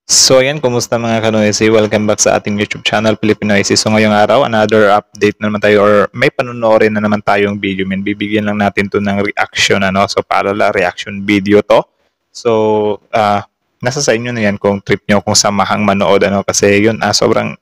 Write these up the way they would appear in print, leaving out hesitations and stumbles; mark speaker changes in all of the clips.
Speaker 1: So ayan, kumusta mga kanoysi? Welcome back sa ating YouTube channel, Filipinoysi. So ngayong araw, another update na naman tayo or may panonoorin na naman tayong video. Bibigyan lang natin to ng reaction. So paalala, reaction video to. So nasa sa inyo na yan kung trip nyo kung samahang manood. Kasi yun, sobrang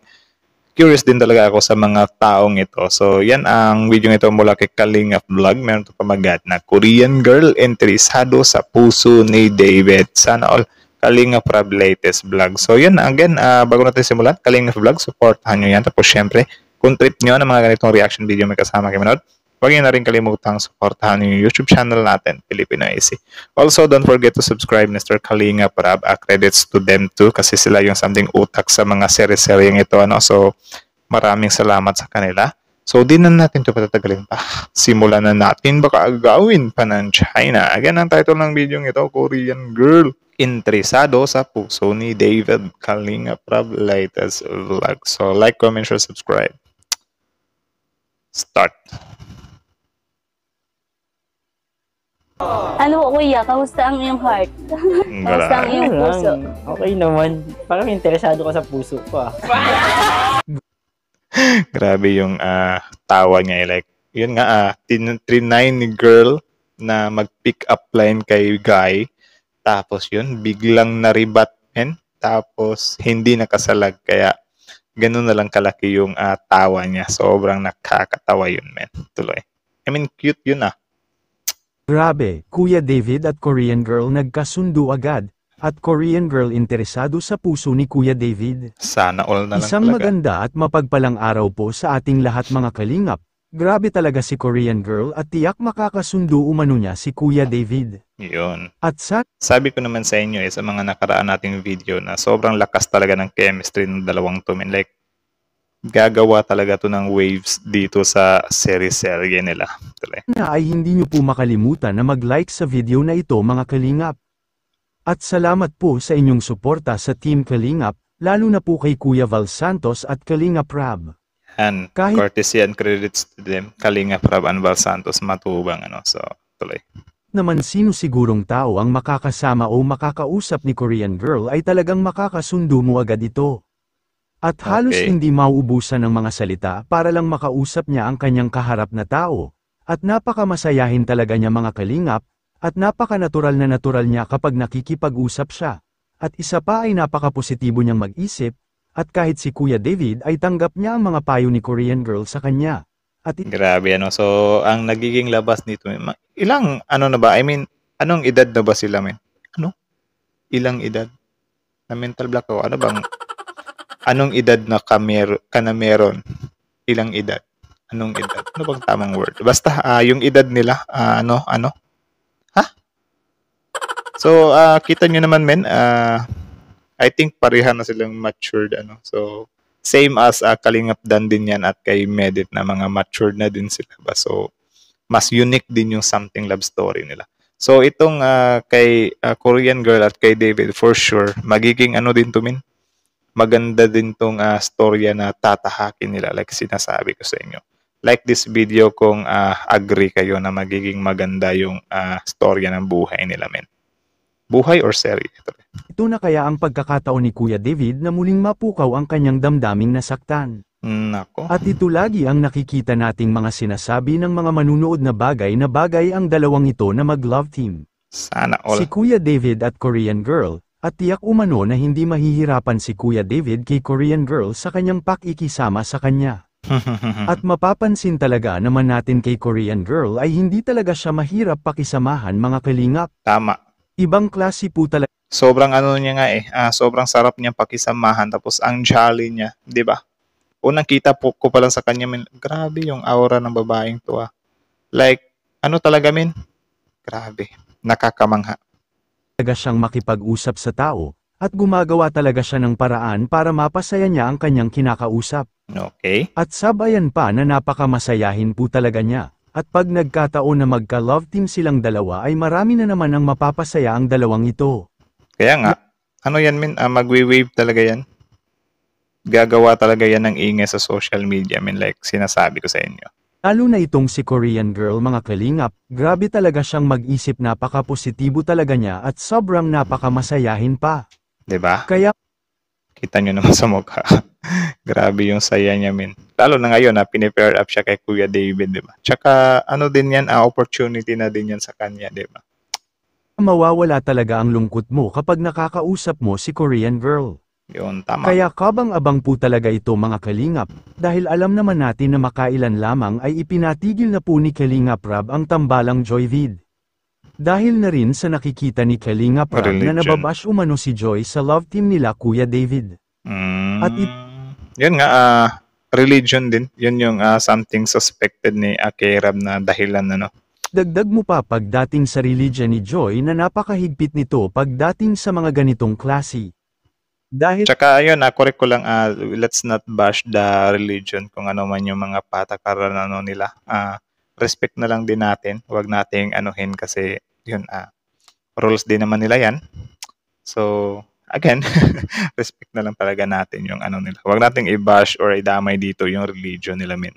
Speaker 1: curious din talaga ako sa mga taong ito. So yan ang video ito mula kay Kalingap Vlog. Meron ito pamagat na Korean girl interesado sa puso ni David. Sana all Kalingap Prab latest vlog. So yun, again, bago natin simulan, Kalingap Vlog, supportahan nyo yan. Tapos syempre, kung trip nyo ng mga ganitong reaction video may kasama kayo manood, huwag nyo na rin kalimutang supportahan yung YouTube channel natin, Filipinoysi. Also, don't forget to subscribe, Mr. Kalingap Prab. Credits to them too, kasi sila yung something utak sa mga series-seryeng ito. So, maraming salamat sa kanila. So, di na natin ito patatagalin pa. Simulan na natin, baka agawin pa ng China. Again, ang title ng video ito, Korean Girl interesado sa puso ni David. Kalingap Prab latest vlog. So, like, comment, share, subscribe. Start.
Speaker 2: Ano kuya, kamusta ang iyong heart? Kamusta ang iyong puso?
Speaker 3: Okay naman. Parang interesado ka sa puso ko
Speaker 1: Grabe yung tawa niya. Like, yun nga, trinay ni girl na mag-pick up line kay guy. Tapos yun, biglang naribat, men. Tapos hindi nakasalag. Kaya ganun na lang kalaki yung tawa niya. Sobrang nakakatawa yun, men. Tuloy. I mean, cute yun
Speaker 4: Grabe, Kuya David at Korean girl nagkasundo agad. At Korean girl interesado sa puso ni Kuya David.
Speaker 1: Sana all na lang
Speaker 4: Isang
Speaker 1: talaga.
Speaker 4: maganda at mapagpalang araw po sa ating lahat mga kalingap. Grabe talaga si Korean girl at tiyak makakasundo umano niya si Kuya David.
Speaker 1: Yun.
Speaker 4: At
Speaker 1: Sabi ko naman sa inyo sa mga nakaraan nating video na sobrang lakas talaga ng chemistry ng dalawang to, men. Like, gagawa talaga to ng waves dito sa series-serye nila. Tuloy.
Speaker 4: ay hindi niyo po makalimutan na mag-like sa video na ito mga kalingap. At salamat po sa inyong suporta sa Team Kalingap, lalo na po kay Kuya Val Santos at Kalingap Prab.
Speaker 1: And courtesy and credits to them, Kalingap Prab and Val Santos, matubang. So, tuloy.
Speaker 4: Naman sino sigurong tao ang makakasama o makakausap ni Korean girl ay talagang makakasundo mo agad ito. At halos hindi mauubusan ng mga salita para lang makausap niya ang kanyang kaharap na tao. At napakamasayahin talaga niya mga kalingap, at napaka-natural na natural niya kapag nakikipag-usap siya. At isa pa ay napaka-positibo niyang mag-isip, at kahit si Kuya David ay tanggap niya ang mga payo ni Korean girl sa kanya. At
Speaker 1: grabe, So, ang nagiging labas nito, ilang, na ba? I mean, anong edad na ba sila, men? Ilang edad? Na mental block ako. Ano bang, anong edad na meron? Ilang edad? Anong edad? Ano bang tamang word? Basta, yung edad nila, ano? Ha? So, kita nyo naman, men, I think pareha na silang matured, So, same as Kalingap Dan din yan at kay Medit na mga matured na din sila ba. So, mas unique din yung something love story nila. So, itong kay Korean girl at kay David, for sure, magiging din to, min. Maganda din tong storya na tatahakin nila like sinasabi ko sa inyo. Like this video kung agree kayo na magiging maganda yung storya ng buhay nila, men. Buhay or serye?
Speaker 4: ito na kaya ang pagkakataon ni Kuya David na muling mapukaw ang kanyang damdaming nasaktan.
Speaker 1: Nako.
Speaker 4: At ito lagi ang nakikita nating mga sinasabi ng mga manunood na bagay ang dalawang ito na mag-love team.
Speaker 1: Sana all.
Speaker 4: Si Kuya David at Korean girl, at tiyak umano na hindi mahihirapan si Kuya David kay Korean girl sa kanyang pakikisama sa kanya. At mapapansin talaga naman natin kay Korean girl ay hindi talaga siya mahirap pakisamahan mga kalingap.
Speaker 1: Tama.
Speaker 4: Ibang klase po talaga.
Speaker 1: Sobrang niya nga sobrang sarap niyang pakisamahan tapos ang jolly niya, 'di ba? Unang kita po ko pa lang sa kanya, grabe yung aura ng babaeng to Like, talaga, grabe, nakakamangha.
Speaker 4: Talaga siyang makipag-usap sa tao, at gumagawa talaga siya ng paraan para mapasaya niya ang kanyang kinakausap.
Speaker 1: Okay.
Speaker 4: At sabayan pa na napakamasayahin po talaga niya. At pag nagkataon na magka-love team silang dalawa ay marami na naman ang mapapasaya ang dalawang ito.
Speaker 1: Kaya nga, yan, magwi-wave talaga yan. Gagawa talaga yan ng ingay sa social media, like sinasabi ko sa inyo.
Speaker 4: Lalo na itong si Korean girl mga kalingap, grabe talaga siyang mag-isip, napaka-positibo talaga niya at sobrang napaka-masayahin pa.
Speaker 1: 'Di ba?
Speaker 4: Kaya
Speaker 1: Kita nyo naman sa mukha. Grabe yung saya niya, men. Lalo na ngayon, pinipair up siya kay Kuya David, di ba? Tsaka, ano din yan, opportunity na din yan sa kanya, di ba?
Speaker 4: Mawawala talaga ang lungkot mo kapag nakakausap mo si Korean Girl.
Speaker 1: Yun, tama.
Speaker 4: Kaya kabang-abang po talaga ito mga kalingap, dahil alam naman natin na makailan lamang ay ipinatigil na po ni Kalingap Rab ang tambalang Joy Vid. Dahil na rin sa nakikita ni Kalingap Rab na
Speaker 1: Religion.
Speaker 4: nababash umano si Joy sa love team nila Kuya David. At
Speaker 1: yun nga, religion din. Yun yung something suspected ni kay Rab na dahilan, ano.
Speaker 4: Dagdag mo pa pagdating sa religion ni Joy na napakahigpit nito pagdating sa mga ganitong klase. Dahil
Speaker 1: Tsaka ayun, correct ko lang, let's not bash the religion kung ano man yung mga patakaran ano nila. Respect na lang din natin. Huwag nating anuhin kasi yun, rules din naman nila yan. So, again, respect na lang talaga natin yung ano nila. Huwag nating i-bash or idamay dito yung religion nila, men.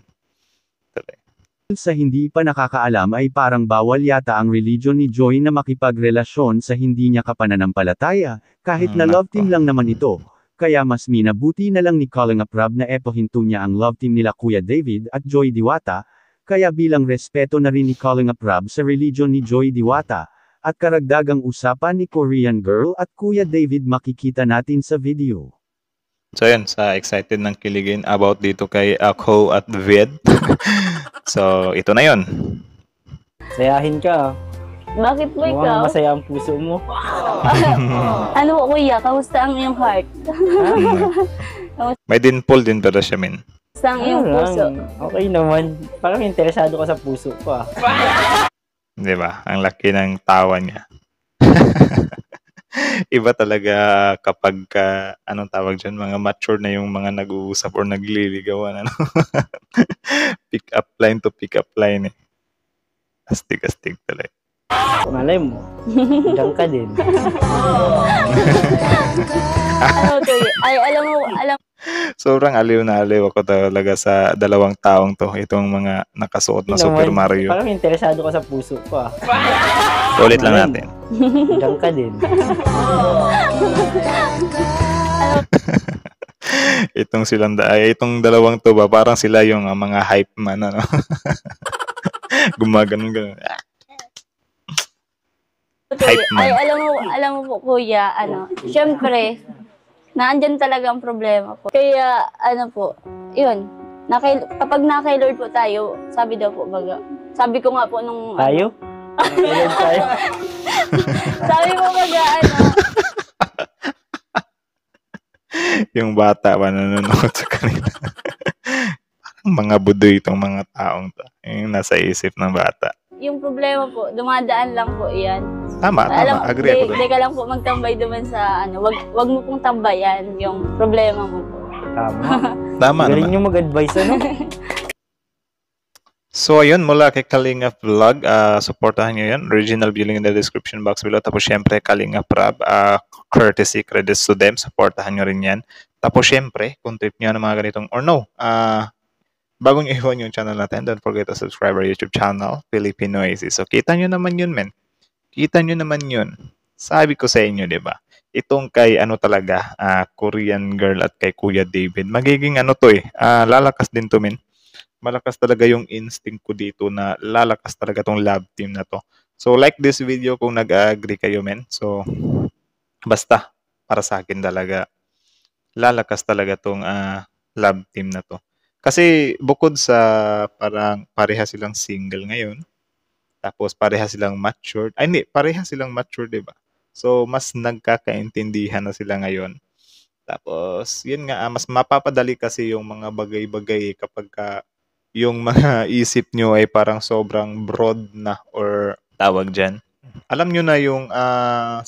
Speaker 4: sa hindi pa nakakaalam ay parang bawal yata ang religion ni Joy na makipagrelasyon sa hindi niya kapananampalataya, kahit na love team lang naman ito. Kaya mas minabuti na lang ni Kalingap Rab na epohinto niya ang love team nila Kuya David at Joy Diwata, kaya bilang respeto na rin ni Kalingap Rab sa religion ni Joy Diwata, at karagdagang usapan ni Korean Girl at Kuya David makikita natin sa video.
Speaker 1: So yun, sa excited ng kiligin about dito kay Ako at Ved. So, ito na yun.
Speaker 3: Sayahin ka.
Speaker 2: Bakit po
Speaker 3: Mukhang
Speaker 2: ikaw?
Speaker 3: masaya ang puso mo.
Speaker 2: Ano po kuya, kamusta ang iyong heart?
Speaker 1: May dimple din pero siya, men.
Speaker 2: Kamusta ang iyong
Speaker 3: Ano
Speaker 2: puso?
Speaker 3: lang, okay naman. Parang interesado ka sa puso ko ah.
Speaker 1: Di ba? Ang laki ng tawa niya. Iba talaga kapag anong tawag dyan, mga mature na yung mga nag-uusap or nagliligawan. Ano? Pick up line to pick up line eh. Astig-astig talaga.
Speaker 3: Malay mo. Diyan ka din.
Speaker 2: Ano kuya? Ay, alam
Speaker 1: Sobrang aliw na aliw ako talaga sa dalawang taong to. Itong mga nakasuot na Super Mario.
Speaker 3: Parang interesado ka sa puso ko ah.
Speaker 1: Ulit lang natin.
Speaker 3: Diyan ka din.
Speaker 1: Itong dalawang to ba, parang sila yung mga hype man, ano? Gumaganon. Hype man.
Speaker 2: Ay, alam mo po kuya, syempre, naandyan talaga ang problema po. Kaya, yun, kapag na-kay Lord po tayo, sabi daw po, sabi ko nga po nung,
Speaker 3: Tayo? Kailan tayo?
Speaker 2: sabi mo
Speaker 1: Yung bata pa nanonood sa kanila. Parang mga budoy itong mga taong to. Yung nasa isip ng bata.
Speaker 2: yung problema po, dumadaan lang po yan.
Speaker 1: Tama. Agree ako doon.
Speaker 2: Di ka lang po magtambay duman sa, wag mo pong tambayan yung problema mo po.
Speaker 3: Tama.
Speaker 1: Tama
Speaker 3: Galing
Speaker 1: naman.
Speaker 3: nyo mag-advise ano?
Speaker 1: So, ayun, mula kay Kalingap Vlog, supportahan nyo yan. Original view link in the description box below. Tapos, syempre, Kalingap Rab, courtesy credits to them. Supportahan nyo rin yan. Tapos, syempre, kung trip nyo ng mga ganitong, or no, bagong i-on yung channel natin, don't forget to subscribe our YouTube channel, Filipino AC. So, kita nyo naman yun, men. Kita nyo naman yun. Sabi ko sa inyo, di ba? Itong kay, talaga, Korean Girl at kay Kuya David, magiging lalakas din to, men. Malakas talaga yung instinct ko dito na lalakas talaga tong love team na to. So, like this video kung nag-agree kayo, men. So, basta, para sa akin talaga, lalakas talaga tong love team na to. Kasi, bukod sa parang pareha silang single ngayon, tapos pareha silang matured. Ay, hindi, pareha silang matured, diba? So, mas nagkakaintindihan na sila ngayon. Tapos, yun nga, mas mapapadali kasi yung mga bagay-bagay kapag yung mga isip nyo ay parang sobrang broad na or tawag dyan. Alam nyo na yung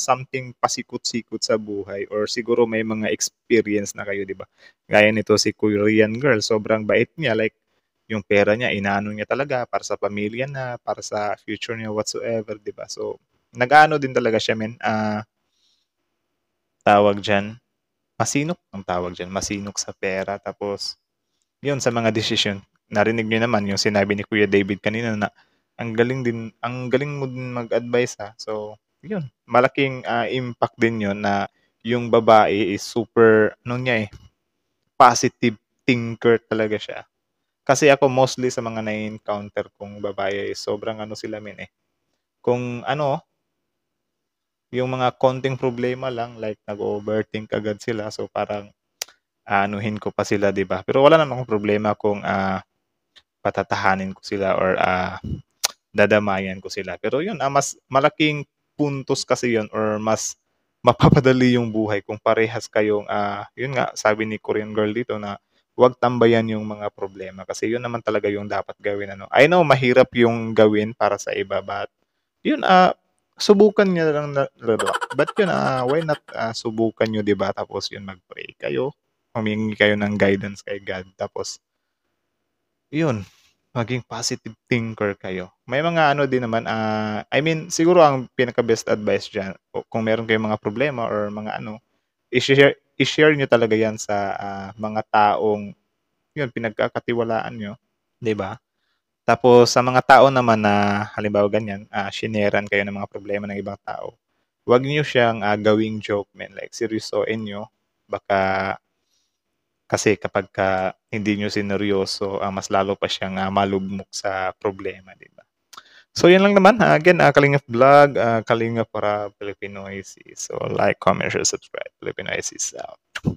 Speaker 1: something pasikot-sikot sa buhay or siguro may mga experience na kayo, di ba? Gaya nito si Korean Girl, sobrang bait niya. Like, yung pera niya, inaano niya talaga para sa pamilya na, para sa future niya whatsoever, di ba? So, nag-ano din talaga siya, men. Tawag dyan. Masinok ang tawag dyan. Masinok sa pera. Tapos, yun sa mga desisyon. Narinig niyo naman yung sinabi ni Kuya David kanina na ang galing mo din mag-advise ha. So, yun. Malaking impact din yun na yung babae is super, ano niya positive thinker talaga siya. Kasi ako mostly sa mga na-encounter kong babae, sobrang ano sila kung ano, yung mga konting problema lang, like nag-overthink agad sila. So parang aanuhin ko pa sila, 'di ba? Pero wala naman akong problema kung patatahanin ko sila or dadamayan ko sila. Pero yun, mas malaking puntos kasi yun or mas mapapadali yung buhay kung parehas kayong, yun nga, sabi ni Korean girl dito na huwag tambayan yung mga problema kasi yun naman talaga yung dapat gawin. Ano. I know, mahirap yung gawin para sa iba, but yun, subukan nyo lang but yun, why not subukan nyo, di ba? Tapos yun, mag-pray kayo, humingi kayo ng guidance kay God. Tapos, yun, maging positive thinker kayo. May mga ano din naman, I mean, siguro ang pinaka-best advice dyan, kung meron kayong mga problema or mga ano, i-share nyo talaga yan sa mga taong, yun, pinagkakatiwalaan nyo, di ba? Tapos, sa mga tao naman na, halimbawa ganyan, shineran kayo ng mga problema ng ibang tao, huwag nyo siyang gawing joke, man. Like, seryosoin nyo. Baka kasi kapagka hindi niyo sineryoso, mas lalo pa siyang malugmok sa problema, 'di ba? So 'yun lang naman, again, Kalingap Vlog, Kalingap para Filipino IC. So like, comment, share, subscribe. Filipino IC is out.